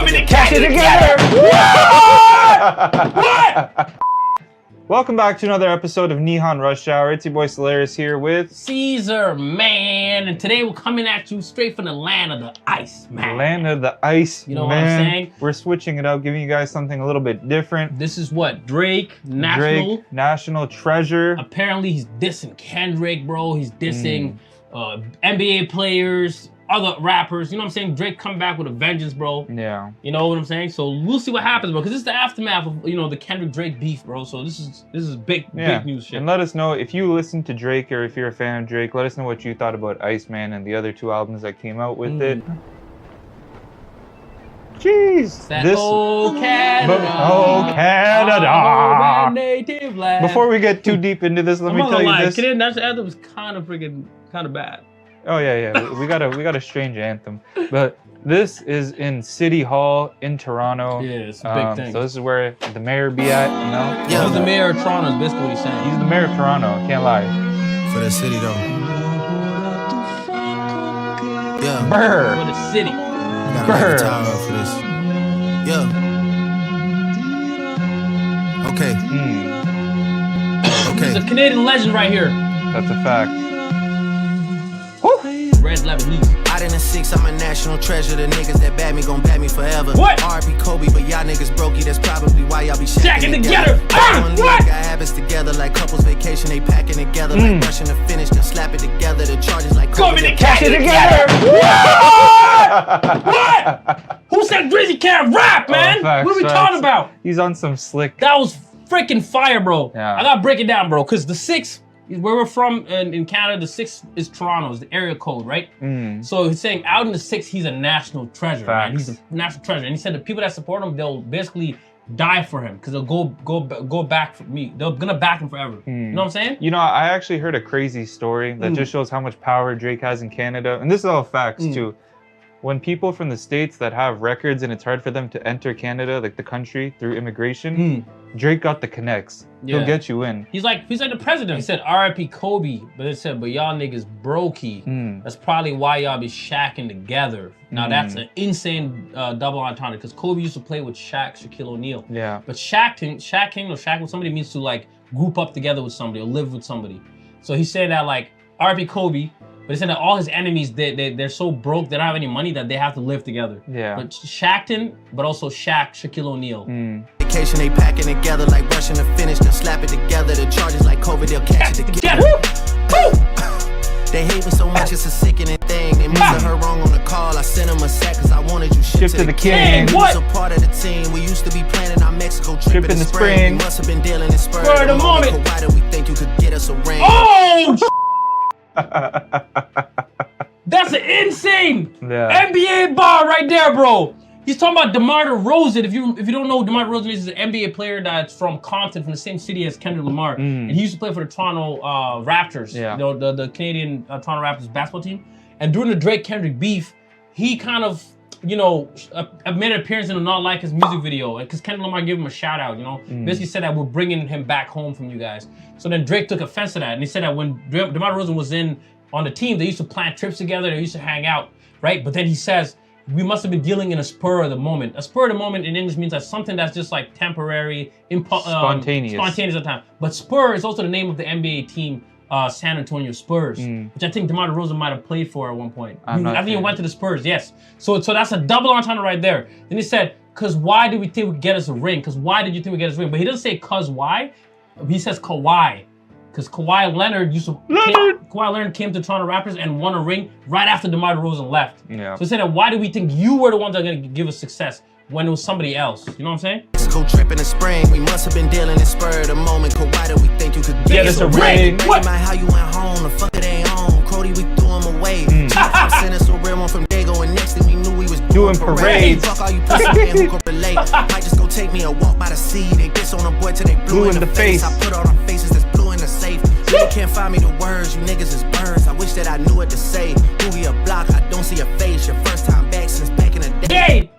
Coming to catch it together! What? Welcome back to another episode of Nihon Rush Hour. It's your boy Solaris here with Caesar, man. And today we're coming at you straight from the land of the ice, man. Land of the Ice, You know man. what I'm saying? We're switching it up, giving you guys something a little bit different. This is what? Drake, National. Drake, National Treasure. Apparently he's dissing Kendrick, bro. He's dissing NBA players, other rappers. You know what I'm saying? Drake come back with a vengeance, bro. Yeah. You know what I'm saying? So we'll see what happens, bro. Because this is the aftermath of, you know, the Kendrick Drake beef, bro. So this is big news shit. And let us know if you listen to Drake or if you're a fan of Drake. Let us know what you thought about Iceman and the other two albums that came out with it. Jeez. Oh, Canada. Oh, Canada. Oh, native land. Before we get too deep into this, let me tell you this. Canadian national anthem was kind of bad. Oh yeah. We got a strange anthem, but this is in City Hall in Toronto. Yeah, it's a big thing. So this is where the mayor be at, you know. Yeah, he's the mayor of Toronto. Is basically what he's saying. He's the mayor of Toronto. Can't lie. For the city though. Yeah. Brr. For the city. Gotta make a tower up for this. Yeah. Okay. Okay. He's a Canadian legend right here. That's a fact. Red Lebanese. Out in the six, I'm a national treasure. The niggas that bad me gon' bad me forever. What? R.I.P. Kobe, but y'all niggas brokey. That's probably why y'all be Shacking together. What? What? Got habits together like couples vacation. They packing together like rushing to finish. Then slap it together. The charges like Coming to catch it together. What? Who said Drizzy can't rap, man? Facts, What are we facts. talking about? He's on some slick. That was freaking fire, bro. Yeah. I gotta break it down, bro, because the 6 is where we're from in Canada. The 6 is Toronto, is the area code, right? So he's saying out in the 6, he's a national treasure, man. Facts. He's a national treasure. And he said the people that support him, they'll basically die for him because they'll go back for me. They're gonna back him forever. You know what I'm saying? You know, I actually heard a crazy story that just shows how much power Drake has in Canada, and this is all facts too. When people from the States that have records and it's hard for them to enter Canada, like the country, through immigration, Drake got the connects. Yeah. He'll get you in. He's like the president. He said R.I.P. Kobe, but it said, but y'all niggas brokey. That's probably why y'all be shacking together. Now that's an insane double entendre because Kobe used to play with Shaquille O'Neal. Yeah. But shack with somebody means to like group up together with somebody or live with somebody. So he said that like R.I.P. Kobe, but he said that all his enemies, they're so broke, they don't have any money that they have to live together. Yeah. But Shackton, but also Shaquille O'Neal. Vacation, they packing together like rushing to finish. Then slap it together. The charges like COVID, they'll catch it together. They hate me so much, it's a sickening thing. They must have heard wrong on the call. I sent them a sack cause I wanted you shipped to the king. What? We was a part of the team. We used to be planning our Mexico trip in the spring. We must have been dealing in spur of the moment. Why did we think you could get us a ring? Oh! That's an insane NBA bar right there, bro. He's talking about DeMar DeRozan. If you don't know, DeMar DeRozan is an NBA player that's from Compton, from the same city as Kendrick Lamar, and he used to play for the Toronto Raptors. Yeah. You know, the Canadian Toronto Raptors basketball team. And during the Drake Kendrick beef, he kind of, you know, made an appearance in a Not Like His music video, because Kendrick Lamar gave him a shout out. You know, basically said that we're bringing him back home from you guys. So then Drake took offense to that, and he said that when DeMar DeRozan was on the team, they used to plan trips together, they used to hang out, right? But then he says, we must have been dealing in a spur of the moment. A spur of the moment in English means that something that's just like temporary, spontaneous at the time. But Spur is also the name of the NBA team, San Antonio Spurs, which I think DeMar DeRozan might have played for at one point. I think he went to the Spurs, yes. So that's a double entendre right there. Then he said, cause why did we think we could get us a ring? Cause why did you think we could get us a ring? But he doesn't say cause why. He says Kawhi. Because Kawhi Leonard came to Toronto Raptors and won a ring right after DeMar DeRozan left. Yeah. So he said that why do we think you were the ones that are gonna give us success when it was somebody else? You know what I'm saying? Mexico trip in the spring. We must have been dealing in spur of the moment. Cause why did we think you could get us a ring? What? How you went home? The fuck it ain't home. Cody, we threw him away. Sent us a real one from Dago, and next thing we knew we was doing parades. Fuck all you pussy man who could relate. Might just go take me a walk by the sea. They diss on a boy till they blue in the face. I put all our faces that's blue in the safe. You can't find me the words, you niggas is birds. I wish that I knew what to say. Movie a block, I don't see your face. Your first time back since back in the day.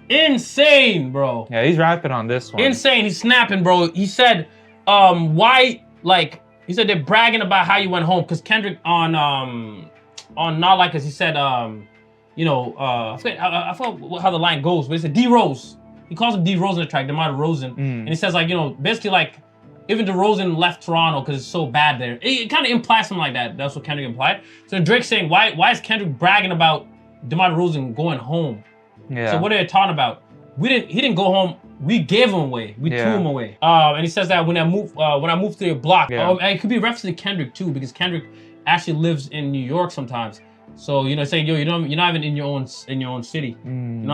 Insane, bro. Yeah, he's rapping on this one. Insane, he's snapping, bro. He said, why, like, he said they're bragging about how you went home. Cause Kendrick on Not Like Us, he said, I forgot how the line goes, but he said D-Rose. He calls him D-Rose in the track, DeMar DeRozan. And he says, like, basically, like, even DeRozan left Toronto because it's so bad there. It kind of implies something like that. That's what Kendrick implied. So Drake's saying, why is Kendrick bragging about DeMar DeRozan going home? Yeah. So what are they talking about? He didn't go home. We gave him away. We threw him away. And he says that when I moved to your block, and it could be a reference to Kendrick too, because Kendrick actually lives in New York sometimes. So saying, you're not even in your own city. You know what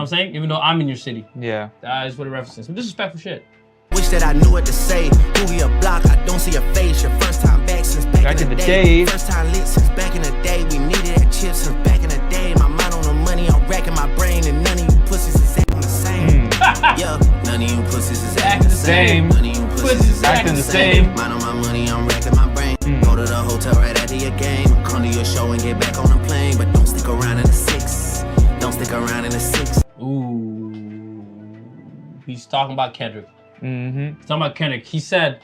I'm saying? Even though I'm in your city. Yeah. That's what it references. Some disrespectful shit. Wish that I knew what to say. Movie a block, I don't see your face. Your first time back since back in the day. First time lit since back in the day. We needed that chip since back in the day. My mind on the money, I'm racking my brain, and none of you pussies is acting the same. Yeah, none of you pussies is acting the same. None of you pussies is acting the same. Mind on my money, I'm racking my brain. Go to the hotel right after your game. Come to your show and get back on the plane, but don't stick around in the 6. Don't stick around in the 6. Ooh, he's talking about Kendrick. Mm-hmm. He's talking about Kendrick. He said,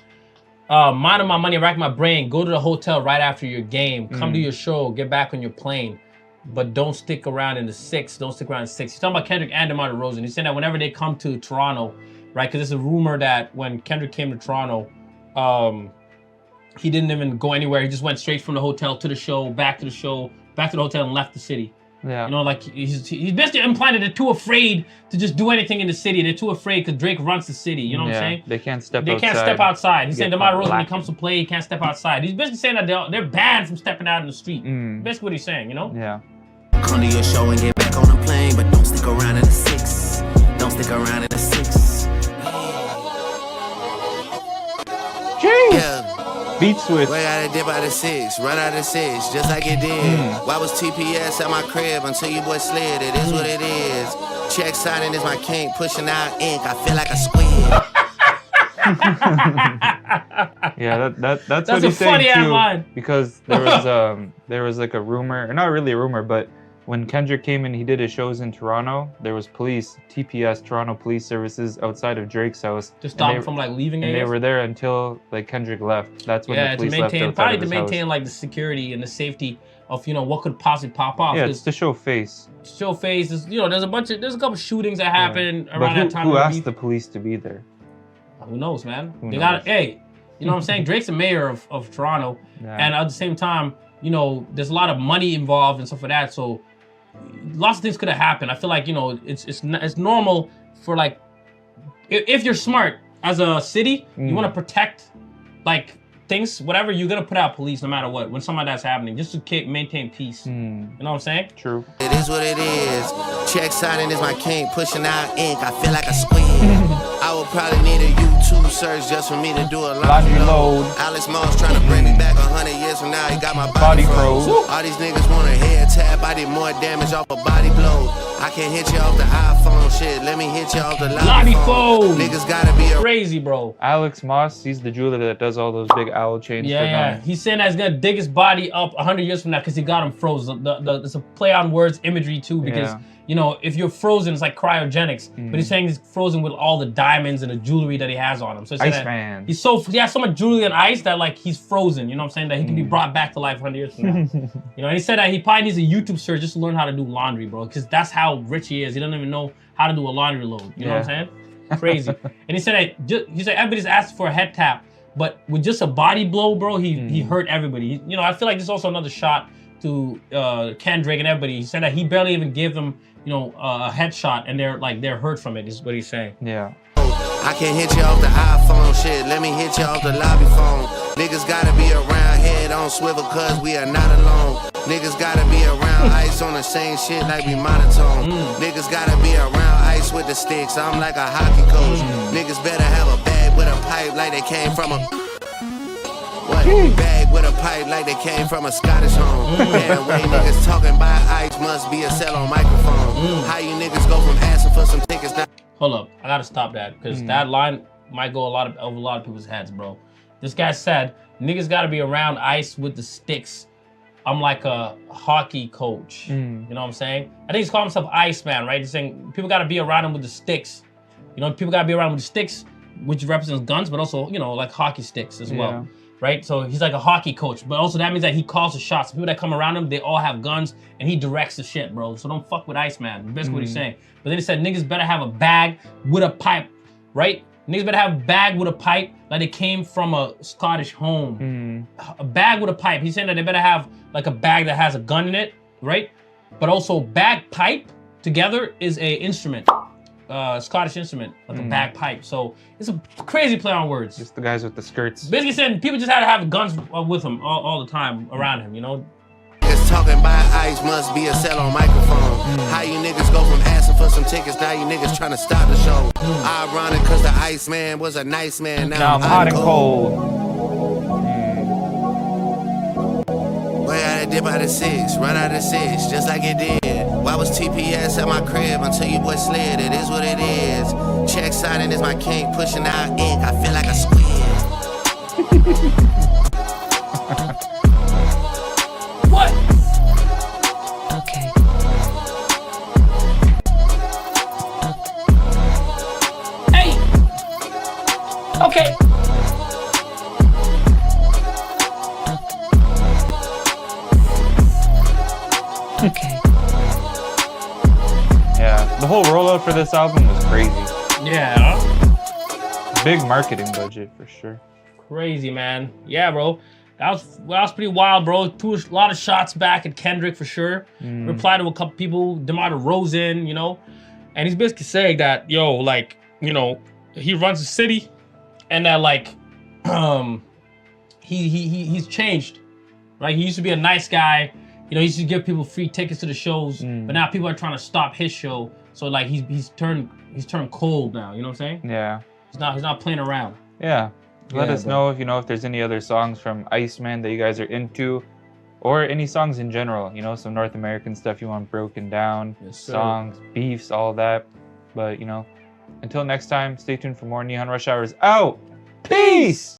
minding my money, racking my brain, go to the hotel right after your game, come to your show, get back on your plane, but don't stick around in the 6. Don't stick around in the 6. He's talking about Kendrick and DeMar DeRozan. He's saying that whenever they come to Toronto, right, because there's a rumor that when Kendrick came to Toronto, he didn't even go anywhere. He just went straight from the hotel to the show, back to the hotel, and left the city. Yeah. Like he's basically implying that they're too afraid to just do anything in the city. They're too afraid because Drake runs the city. You know what I'm saying? They can't step They outside. can't step outside. He's saying DeMar DeRozan, when he black. comes to play, he can't step outside. He's basically saying that they're banned from stepping out in the street. Basically what he's saying, Yeah. Come to your show and get back on the plane, but don't stick around in the 6. Don't stick around in the 6. Jeez. Yeah. Beat switch. Way out of dip out of 6, run out of 6, just like it did. Why was TPS at my crib until you boy slid? It is what it is. Check signing is my kink, pushing out ink. I feel like a squid. Yeah, that's what a he's saying funny ass too. line. Because there was like a rumor, or not really a rumor, but when Kendrick came and he did his shows in Toronto, there was police, TPS, Toronto Police Services, outside of Drake's house. To stop him from like leaving. And they were there until like Kendrick left. That's when the police left outside probably of his to maintain house. like the security and the safety of what could possibly pop off. Yeah, it's to show face. Show face. There's a couple shootings that happened around that time. Who asked the police to be there? Who knows, man? Who They knows? got you know what I'm saying? Drake's the mayor of Toronto, and at the same time, there's a lot of money involved and stuff like that. So lots of things could have happened. I feel like it's normal for like if you're smart as a city, you want to protect like things, whatever, you're gonna put out police no matter what when something like that's happening, just to maintain peace. You know what I'm saying? True. It is what it is. Check signing is my kink, pushing out ink. I feel like a squid. I would probably need a YouTube search just for me to do a laundry load. Alex Moss trying to bring me back 100 years from now. He got my body froze. All these niggas want a head tap. I did more damage off a body blow. I can't hit you off the iPhone shit. Let me hit you off the lobby phone. Niggas gotta be crazy, bro. Alex Moss, he's the jeweler that does all those big owl chains. Yeah. He's saying that he's gonna dig his body up 100 years from now because he got him frozen. It's a play on words imagery too, because if you're frozen, it's like cryogenics. But he's saying he's frozen with all the diamonds and the jewelry that he has on him. So he has so much jewelry and ice that like he's frozen. You know what I'm saying? That he can be brought back to life 100 years from now. And he said that he probably needs a YouTube search just to learn how to do laundry, bro. Because that's how rich he is. He doesn't even know how to do a laundry load. You know what I'm saying? Crazy. And he said that everybody's asked for a head tap, but with just a body blow, bro, he hurt everybody. I feel like there's also another shot to Kendrick and everybody. He said that he barely even gave them, a headshot, and they're hurt from it. Is what he's saying. Yeah. I can't hit you off the iPhone shit. Let me hit you off the lobby phone. Niggas gotta be around, head on swivel, cause we are not alone. Niggas gotta be around ice on the same shit like we monotone. Niggas gotta be around ice with the sticks. I'm like a hockey coach. Niggas better have a bag with a pipe like they came from a bag with a pipe like they came from a Scottish home. Damn way niggas talking about ice must be a cell on microphone. How you niggas go from asking for some tickets now? Hold up, I gotta stop that because that line might go over a lot of people's heads, bro. This guy said niggas gotta be around ice with the sticks. I'm like a hockey coach. You know what I'm saying? I think he's calling himself Iceman, right? He's saying people gotta be around him with the sticks. People gotta be around with the sticks, which represents guns, but also, like hockey sticks as well. right? So he's like a hockey coach, but also that means that he calls the shots. People that come around him, they all have guns, and he directs the shit, bro. So don't fuck with Iceman. Basically what he's saying. But then he said niggas better have a bag with a pipe, right? Niggas better have a bag with a pipe like they came from a Scottish home. A bag with a pipe. He's saying that they better have like a bag that has a gun in it, right? But also bagpipe together is a instrument. Scottish instrument, like a bagpipe. So it's a crazy play on words. Just the guys with the skirts. Basically saying people just had to have guns with them all the time around him, you know? Niggas talking about ice must be a cell on microphone. How you niggas go from asking for some tickets, now you niggas trying to stop the show. Ironic cause the Iceman was a nice man, Now I'm hot and cold. Way out of dip out of 6, run out of 6, just like it did. Why was TPS at my crib until you boy slid? It is what it is. Check signing is my king, pushing out ink. I feel like a squid. What? Okay. Hey! Okay. Okay. Yeah, the whole rollout for this album was crazy. Yeah. Big marketing budget for sure. Crazy, man. Yeah, bro. That was pretty wild, bro. A lot of shots back at Kendrick for sure. Replied to a couple people, DeMar DeRozan, you know. And he's basically saying that, yo, like, you know, he runs the city and that like he's changed. Right? He used to be a nice guy. You know, he used to give people free tickets to the shows, but now people are trying to stop his show. So like he's turned cold now, you know what I'm saying? Yeah. He's not playing around. Yeah. Let Yeah, us bro. know if there's any other songs from Iceman that you guys are into, or any songs in general, you know, some North American stuff you want broken down, Yes, sir. songs, beefs, all that. But, you know, until next time, stay tuned for more. Nihon Rush Hour is out. Peace!